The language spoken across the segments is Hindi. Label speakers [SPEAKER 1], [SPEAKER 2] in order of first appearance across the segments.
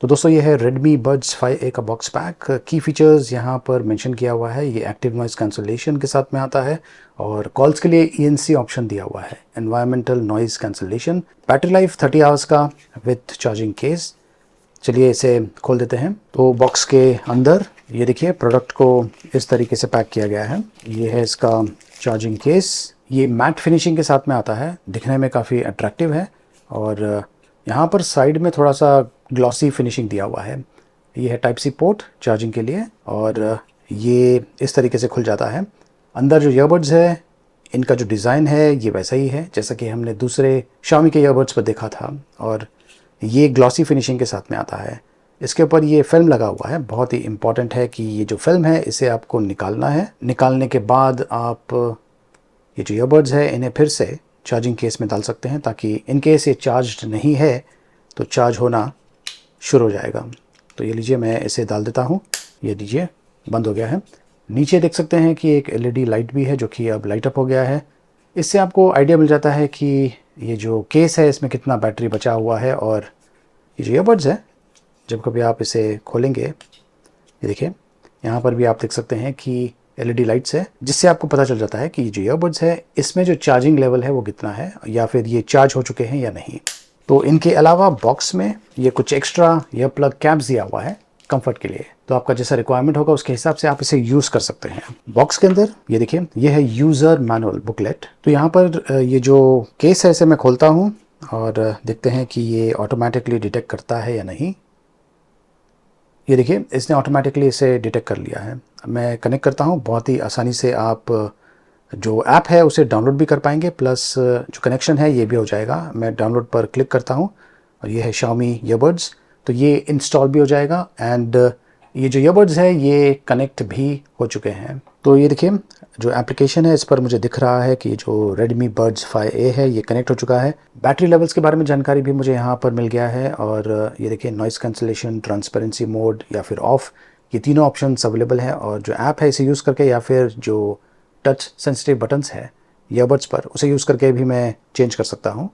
[SPEAKER 1] तो दोस्तों ये है Redmi Buds 5A का बॉक्स पैक। की फीचर्स यहाँ पर मेंशन किया हुआ है। ये एक्टिव नॉइज़ कैंसलेशन के साथ में आता है और कॉल्स के लिए ENC ऑप्शन दिया हुआ है, environmental noise cancellation. Battery life 30 hours का विथ चार्जिंग केस। चलिए इसे खोल देते हैं। तो बॉक्स के अंदर ये देखिए प्रोडक्ट को इस तरीके से पैक किया गया है। ये है इसका चार्जिंग केस। ये मैट फिनिशिंग के साथ में आता है, दिखने में काफ़ी अट्रैक्टिव है और यहाँ पर साइड में थोड़ा सा ग्लॉसी फिनिशिंग दिया हुआ है। ये है टाइप सी पोर्ट चार्जिंग के लिए और ये इस तरीके से खुल जाता है। अंदर जो ईयरबड्स है इनका जो डिज़ाइन है ये वैसा ही है जैसा कि हमने दूसरे Xiaomi के ईयरबड्स पर देखा था और ये ग्लॉसी फिनिशिंग के साथ में आता है। इसके ऊपर ये फिल्म लगा हुआ है। बहुत ही इम्पॉर्टेंट है कि ये जो फिल्म है इसे आपको निकालना है। निकालने के बाद आप ये जो ईयरबड्स है इन्हें फिर से चार्जिंग केस में डाल सकते हैं ताकि इन केस ये चार्ज्ड नहीं है तो चार्ज होना शुरू हो जाएगा। तो ये लीजिए मैं इसे डाल देता हूँ। ये लीजिए बंद हो गया है। नीचे देख सकते हैं कि एक LED लाइट भी है जो कि अब लाइट अप हो गया है। इससे आपको आइडिया मिल जाता है कि ये जो केस है इसमें कितना बैटरी बचा हुआ है। और ये जो ईयरबड्स है जब कभी आप इसे खोलेंगे, ये देखिए यहाँ पर भी आप देख सकते हैं कि LED लाइट्स है जिससे आपको पता चल जाता है कि जो ईयरबड्स है इसमें जो चार्जिंग लेवल है वो कितना है या फिर ये चार्ज हो चुके हैं या नहीं। तो इनके अलावा बॉक्स में ये कुछ एक्स्ट्रा ईयर प्लग कैप्स दिया हुआ है कंफर्ट के लिए। तो आपका जैसा रिक्वायरमेंट होगा उसके हिसाब से आप इसे यूज़ कर सकते हैं। बॉक्स के अंदर ये देखिए ये है यूज़र मैनुअल बुकलेट। तो यहाँ पर ये जो केस है इसे मैं खोलता हूँ और देखते हैं कि ये ऑटोमेटिकली डिटेक्ट करता है या नहीं। ये देखिए इसने ऑटोमेटिकली इसे डिटेक्ट कर लिया है। मैं कनेक्ट करता हूँ। बहुत ही आसानी से आप जो ऐप है उसे डाउनलोड भी कर पाएंगे, प्लस जो कनेक्शन है ये भी हो जाएगा। मैं डाउनलोड पर क्लिक करता हूँ और ये है Xiaomi ईयरबड्स। तो ये इंस्टॉल भी हो जाएगा एंड ये जो ईयरबड्स है ये कनेक्ट भी हो चुके हैं। तो ये देखिए जो एप्लीकेशन है इस पर मुझे दिख रहा है कि जो Redmi Buds 5A है ये कनेक्ट हो चुका है। बैटरी लेवल्स के बारे में जानकारी भी मुझे यहाँ पर मिल गया है और ये देखिए नॉइज़ कैंसलेशन, ट्रांसपेरेंसी मोड या फिर ऑफ, ये तीनों ऑप्शंस अवेलेबल हैं। और जो ऐप है इसे यूज़ करके या फिर जो टच सेंसिटिव बटन्स है ईयरबड्स पर उसे यूज़ करके भी मैं चेंज कर सकता हूँ।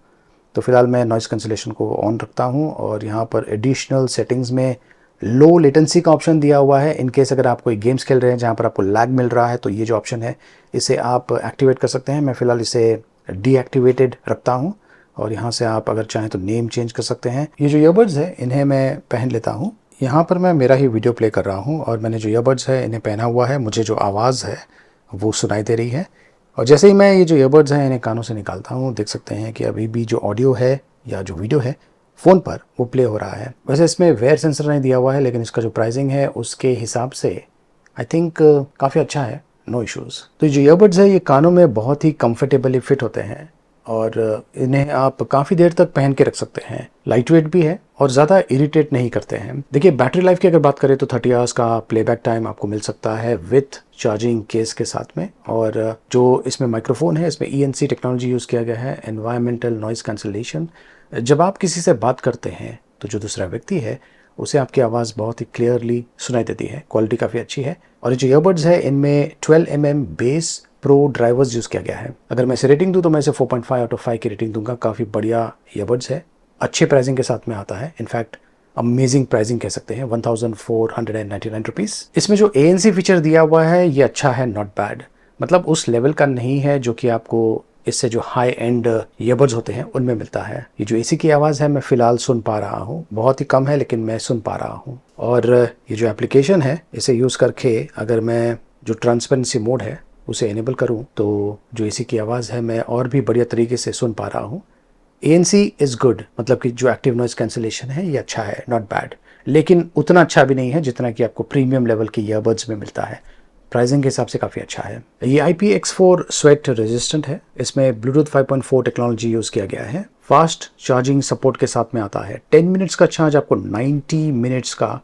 [SPEAKER 1] तो फिलहाल मैं नॉइज़ कैंसलेशन को ऑन रखता हूँ और यहाँ पर एडिशनल सेटिंग्स में लो लेटेंसी का ऑप्शन दिया हुआ है। इन केस अगर आप कोई गेम्स खेल रहे हैं जहाँ पर आपको लैग मिल रहा है तो ये जो ऑप्शन है इसे आप एक्टिवेट कर सकते हैं। मैं फ़िलहाल इसे डीएक्टिवेटेड रखता हूँ और यहाँ से आप अगर चाहें तो नेम चेंज कर सकते हैं। ये जो ईयरबड्स है इन्हें मैं पहन लेता हूँ। यहाँ पर मैं मेरा ही वीडियो प्ले कर रहा हूँ और मैंने जो ईयरबड्स है इन्हें पहना हुआ है। मुझे जो आवाज़ है वो सुनाई दे रही है और जैसे ही मैं ये जो ईयरबड्स हैं इन्हें कानों से निकालता हूँ देख सकते हैं कि अभी भी जो ऑडियो है या जो वीडियो है फ़ोन पर वो प्ले हो रहा है। वैसे इसमें वेयर सेंसर नहीं दिया हुआ है लेकिन इसका जो प्राइसिंग है उसके हिसाब से आई थिंक काफ़ी अच्छा है, नो इश्यूज़। तो जो ईयरबड्स है ये कानों में बहुत ही कंफर्टेबली फिट होते हैं और इन्हें आप काफ़ी देर तक पहन के रख सकते हैं। लाइट वेट भी है और ज़्यादा इरिटेट नहीं करते हैं। देखिए बैटरी लाइफ की अगर बात करें तो 30 आवर्स का प्लेबैक टाइम आपको मिल सकता है विथ चार्जिंग केस के साथ में। और जो इसमें माइक्रोफोन है इसमें ENC टेक्नोलॉजी यूज़ किया गया है, एनवायरमेंटल नॉइज़ कैंसलेशन। जब आप किसी से बात करते हैं तो जो दूसरा व्यक्ति है उसे आपकी आवाज़ बहुत ही क्लियरली सुनाई देती है। क्वालिटी काफ़ी अच्छी है और ये जो ईयरबड्स है इनमें 12 mm base pro drivers use किया गया है। अगर मैं इसे रेटिंग दूँ तो मैं इसे 4.5 आउट ऑफ 5 की रेटिंग दूंगा। काफ़ी बढ़िया ईयरबड्स है, अच्छे प्राइसिंग के साथ में आता है। इनफैक्ट अमेजिंग प्राइसिंग कह सकते हैं, 1499 रुपीज़। इसमें जो ANC फीचर दिया हुआ है ये अच्छा है, नॉट बैड। मतलब उस लेवल का नहीं है जो कि आपको इससे जो हाई एंड ईयरबड्स होते हैं उनमें मिलता है। ये जो AC की आवाज़ है मैं फ़िलहाल सुन पा रहा हूँ, बहुत ही कम है लेकिन मैं सुन पा रहा हूँ। और ये जो एप्लीकेशन है इसे यूज़ करके अगर मैं जो ट्रांसपेरेंसी मोड है उसे इनेबल करूँ तो जो AC की आवाज़ है मैं और भी बढ़िया तरीके से सुन पा रहा हूँ। ANC इज़ गुड, मतलब कि जो एक्टिव नॉइज़ कैंसलेशन है ये अच्छा है, नॉट बैड, लेकिन उतना अच्छा भी नहीं है जितना कि आपको प्रीमियम लेवल के ईयरबड्स में मिलता है। प्राइसिंग के हिसाब से काफ़ी अच्छा है। ये IPX4 स्वेट रेजिस्टेंट है। इसमें ब्लूटूथ 5.4 टेक्नोलॉजी यूज़ किया गया है। फास्ट चार्जिंग सपोर्ट के साथ में आता है। 10 मिनट्स का चार्ज आपको 90 मिनट्स का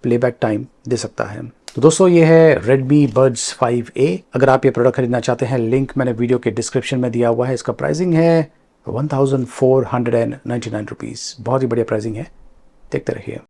[SPEAKER 1] प्लेबैक टाइम दे सकता है। तो दोस्तों ये है Redmi Buds 5A। अगर आप ये प्रोडक्ट खरीदना चाहते हैं लिंक मैंने वीडियो के डिस्क्रिप्शन में दिया हुआ है। इसका प्राइसिंग है 1499 रुपीज़। बहुत ही बढ़िया प्राइसिंग है, देखते रहिए।